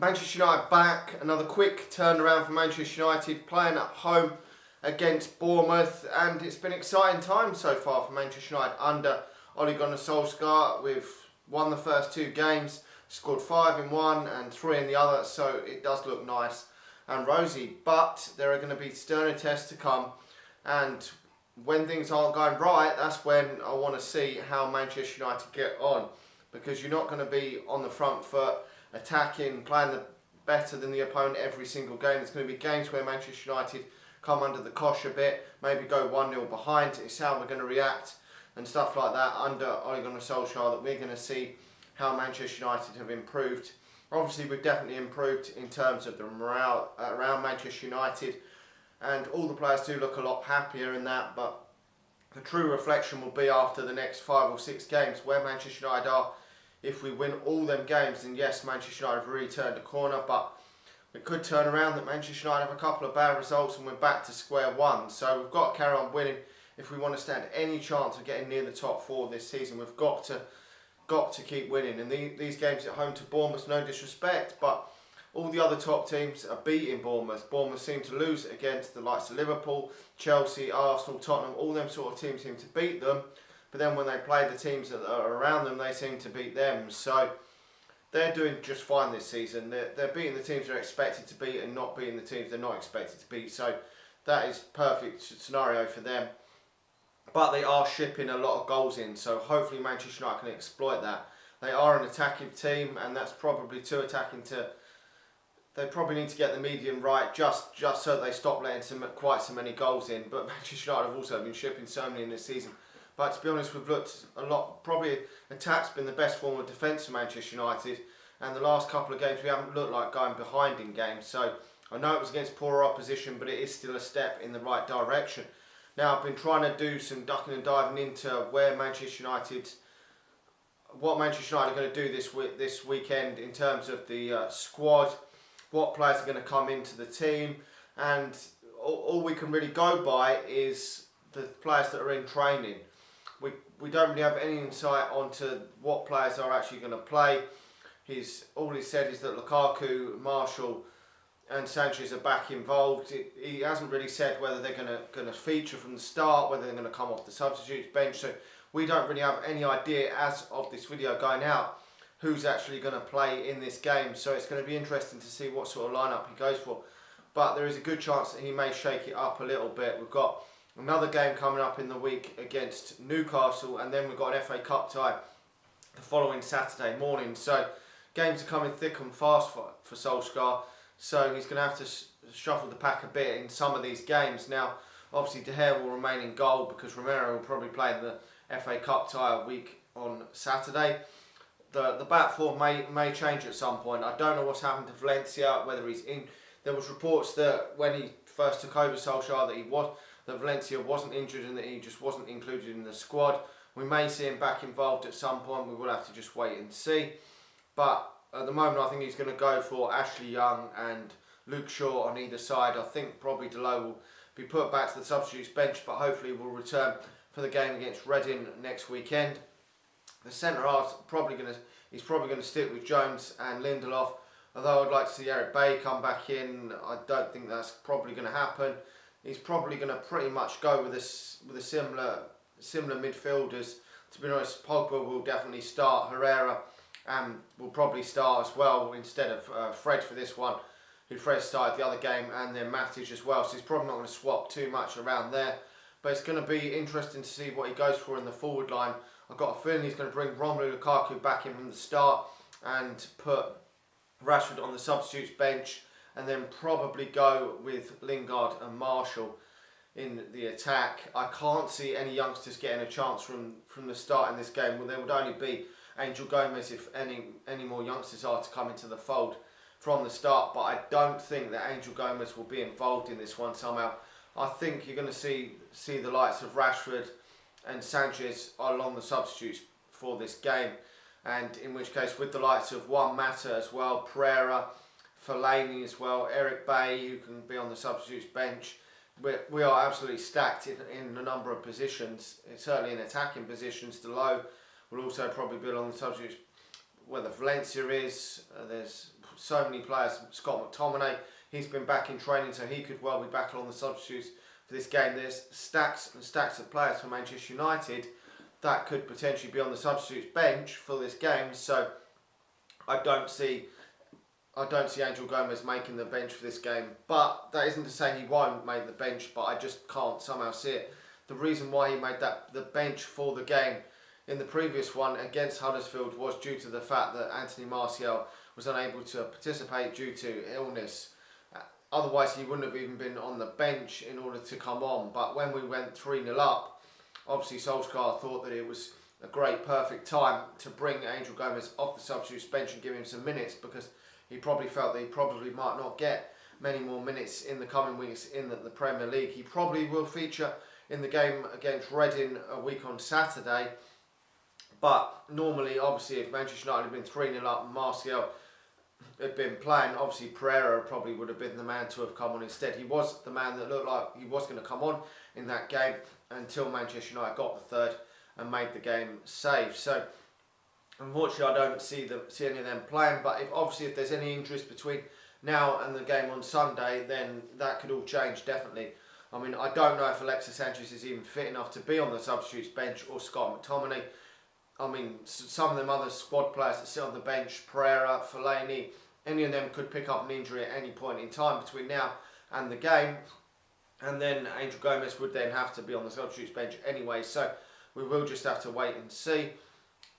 Manchester United back, another quick turnaround for Manchester United, playing at home against Bournemouth, and it's been exciting times so far for Manchester United under Ole Gunnar Solskjaer. We've won the first two games, scored 5 in one and 3 in the other, so it does look nice and rosy. But there are going to be sterner tests to come, and when things aren't going right, that's when I want to see how Manchester United get on, because you're not going to be on the front foot, attacking, playing better than the opponent every single game. There's going to be games where Manchester United come under the cosh a bit, maybe go 1-0 behind. It's how we're going to react and stuff like that under Ole Gunnar Solskjaer that we're going to see how Manchester United have improved. Obviously, we've definitely improved in terms of the morale around Manchester United, and all the players do look a lot happier in that, but the true reflection will be after the next 5 or 6 games where Manchester United are. If we win all them games, then yes, Manchester United have really turned a corner, but it could turn around that Manchester United have a couple of bad results and we're back to square one. So we've got to carry on winning if we want to stand any chance of getting near the top 4 this season. We've got to keep winning. And these games at home to Bournemouth, no disrespect, but all the other top teams are beating Bournemouth. Bournemouth seem to lose against the likes of Liverpool, Chelsea, Arsenal, Tottenham. All them sort of teams seem to beat them. But then when they play the teams that are around them, they seem to beat them. So they're doing just fine this season. They're beating the teams they're expected to beat and not beating the teams they're not expected to beat. So that is perfect scenario for them. But they are shipping a lot of goals in, so hopefully Manchester United can exploit that. They are an attacking team, and that's probably too attacking to... They probably need to get the medium right just so that they stop letting quite so many goals in. But Manchester United have also been shipping so many in this season. But to be honest, we've looked a lot, probably attack's been the best form of defence for Manchester United, and the last couple of games we haven't looked like going behind in games. So I know it was against poorer opposition, but it is still a step in the right direction. Now I've been trying to do some ducking and diving into where Manchester United, what Manchester United are going to do this weekend in terms of the squad, what players are going to come into the team, and all we can really go by is the players that are in training. We don't really have any insight onto what players are actually going to play. All he said is that Lukaku, Martial and Sanchez are back involved. He hasn't really said whether they're going to feature from the start, whether they're going to come off the substitutes bench. So we don't really have any idea as of this video going out who's actually going to play in this game. So it's going to be interesting to see what sort of lineup he goes for. But there is a good chance that he may shake it up a little bit. We've got another game coming up in the week against Newcastle, and then we've got an FA Cup tie the following Saturday morning. So games are coming thick and fast for Solskjaer. So he's going to have to shuffle the pack a bit in some of these games. Now, obviously, De Gea will remain in goal because Romero will probably play in the FA Cup tie week on Saturday. The back four may change at some point. I don't know what's happened to Valencia, whether he's in. There was reports that when he first took over Solskjaer that Valencia wasn't injured and that he just wasn't included in the squad. We may see him back involved at some point. We will have to just wait and see. But at the moment, I think he's going to go for Ashley Young and Luke Shaw on either side. I think probably Delot will be put back to the substitutes bench, but hopefully will return for the game against Reading next weekend. The centre half he's probably going to stick with Jones and Lindelof. Although I'd like to see Eric Bay come back in, I don't think that's probably going to happen. He's probably going to pretty much go with a similar midfielders. To be honest, Pogba will definitely start. Herrera will probably start as well instead of Fred for this one, who Fred started the other game, and then Matic as well. So he's probably not going to swap too much around there. But it's going to be interesting to see what he goes for in the forward line. I've got a feeling he's going to bring Romelu Lukaku back in from the start and put Rashford on the substitutes bench, and then probably go with Lingard and Martial in the attack. I can't see any youngsters getting a chance from the start in this game. Well, there would only be Angel Gomez if any more youngsters are to come into the fold from the start. But I don't think that Angel Gomez will be involved in this one somehow. I think you're going to see the likes of Rashford and Sanchez along the substitutes for this game. And in which case, with the likes of Juan Mata as well, Pereira, Fellaini as well, Eric Bay, who can be on the substitutes bench. We are absolutely stacked in a number of positions, certainly in attacking positions. Delot will also probably be along the substitutes. Whether Valencia is, there's so many players. Scott McTominay, he's been back in training, so he could well be back along the substitutes for this game. There's stacks and stacks of players for Manchester United that could potentially be on the substitutes bench for this game. So I don't see Angel Gomez making the bench for this game. But that isn't to say he won't make the bench, but I just can't somehow see it. The reason why he made the bench for the game in the previous one against Huddersfield was due to the fact that Anthony Martial was unable to participate due to illness. Otherwise, he wouldn't have even been on the bench in order to come on. But when we went 3-0 up, obviously Solskjaer thought that it was a great, perfect time to bring Angel Gomez off the substitutes bench and give him some minutes, because he probably felt that he probably might not get many more minutes in the coming weeks in the Premier League. He probably will feature in the game against Reading a week on Saturday. But normally, obviously, if Manchester United had been 3-0 up and Martial had been playing, obviously Pereira probably would have been the man to have come on instead. He was the man that looked like he was going to come on in that game until Manchester United got the third and made the game safe. So, unfortunately, I don't see any of them playing. But if there's any injuries between now and the game on Sunday, then that could all change, definitely. I mean, I don't know if Alexis Sanchez is even fit enough to be on the substitutes bench, or Scott McTominay. I mean, some of them other squad players that sit on the bench, Pereira, Fellaini, any of them could pick up an injury at any point in time between now and the game. And then Angel Gomez would then have to be on the substitutes bench anyway. So we will just have to wait and see.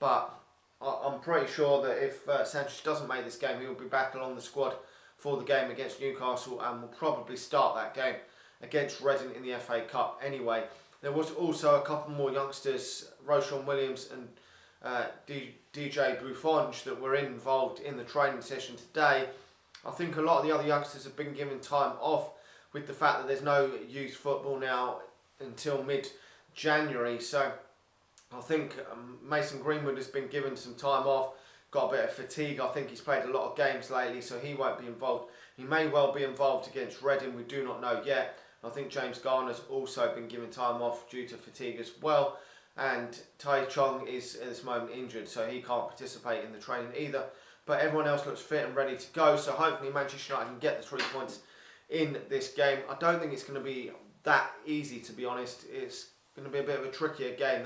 But I'm pretty sure that if Sanchez doesn't make this game, he'll be back along the squad for the game against Newcastle, and will probably start that game against Reading in the FA Cup anyway. There was also a couple more youngsters, Roshan Williams and DJ Buffon, that were involved in the training session today. I think a lot of the other youngsters have been given time off with the fact that there's no youth football now until mid-January. So I think Mason Greenwood has been given some time off, got a bit of fatigue. I think he's played a lot of games lately, so he won't be involved. He may well be involved against Reading, we do not know yet. I think James Garner's also been given time off due to fatigue as well. And Tai Chong is at this moment injured, so he can't participate in the training either. But everyone else looks fit and ready to go, so hopefully Manchester United can get the 3 points in this game. I don't think it's going to be that easy, to be honest. It's going to be a bit of a trickier game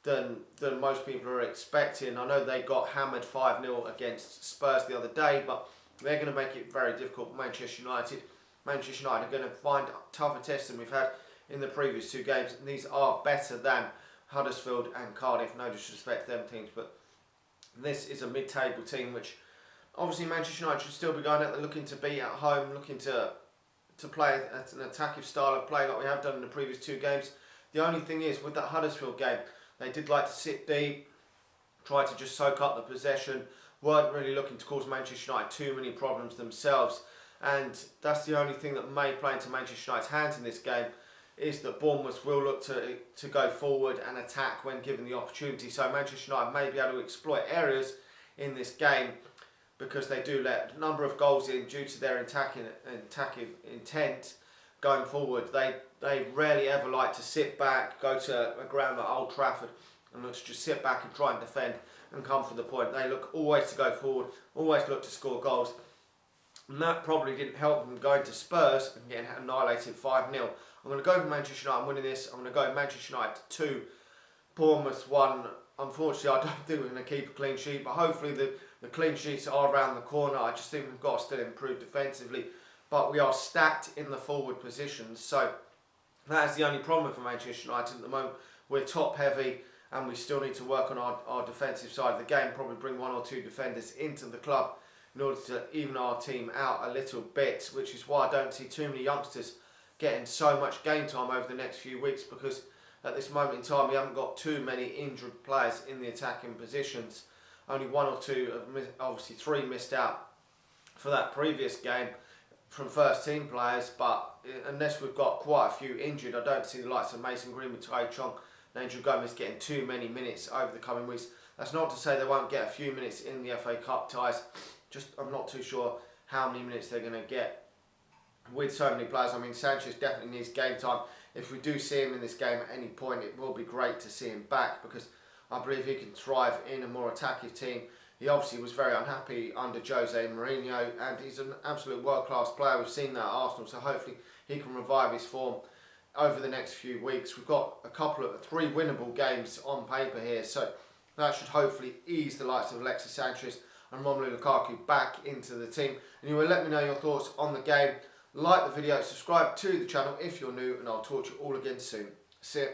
than most people are expecting. I know they got hammered 5-0 against Spurs the other day, but they're going to make it very difficult for Manchester United. Manchester United are going to find tougher tests than we've had in the previous two games, and these are better than Huddersfield and Cardiff. No disrespect to them teams, but this is a mid-table team which obviously Manchester United should still be going out there looking to beat at home, looking to play an attacking style of play like we have done in the previous two games. The only thing is, with that Huddersfield game, they did like to sit deep, try to just soak up the possession, weren't really looking to cause Manchester United too many problems themselves. And that's the only thing that may play into Manchester United's hands in this game, is that Bournemouth will look to go forward and attack when given the opportunity. So Manchester United may be able to exploit areas in this game, because they do let a number of goals in due to their attacking intent going forward. They rarely ever like to sit back, go to a ground like Old Trafford and look to just sit back and try and defend and come for the point. They look always to go forward, always look to score goals. And that probably didn't help them going to Spurs and getting annihilated 5-0. I'm going to go for Manchester United winning this. I'm going to go Manchester United 2, Bournemouth 1. Unfortunately, I don't think we're going to keep a clean sheet, but hopefully the clean sheets are around the corner. I just think we've got to still improve defensively, but we are stacked in the forward positions. So that is the only problem for Manchester United at the moment. We're top heavy, and we still need to work on our defensive side of the game, probably bring one or two defenders into the club in order to even our team out a little bit, which is why I don't see too many youngsters getting so much game time over the next few weeks, because at this moment in time we haven't got too many injured players in the attacking positions. Only one or two, obviously three missed out for that previous game from first team players, but unless we've got quite a few injured, I don't see the likes of Mason Greenwood, Tai Chong and Angel Gomez getting too many minutes over the coming weeks. That's not to say they won't get a few minutes in the FA Cup ties. Just I'm not too sure how many minutes they're going to get with so many players. I mean, Sanchez definitely needs game time. If we do see him in this game at any point, it will be great to see him back, because I believe he can thrive in a more attacking team he obviously was very unhappy under Jose Mourinho, and he's an absolute world-class player. We've seen that at Arsenal, so hopefully he can revive his form over the next few weeks. We've got three winnable games on paper here, so that should hopefully ease the likes of Alexis Sanchez and Romelu Lukaku back into the team. And you will let me know your thoughts on the game. Like the video, subscribe to the channel if you're new, and I'll talk to you all again soon. See ya.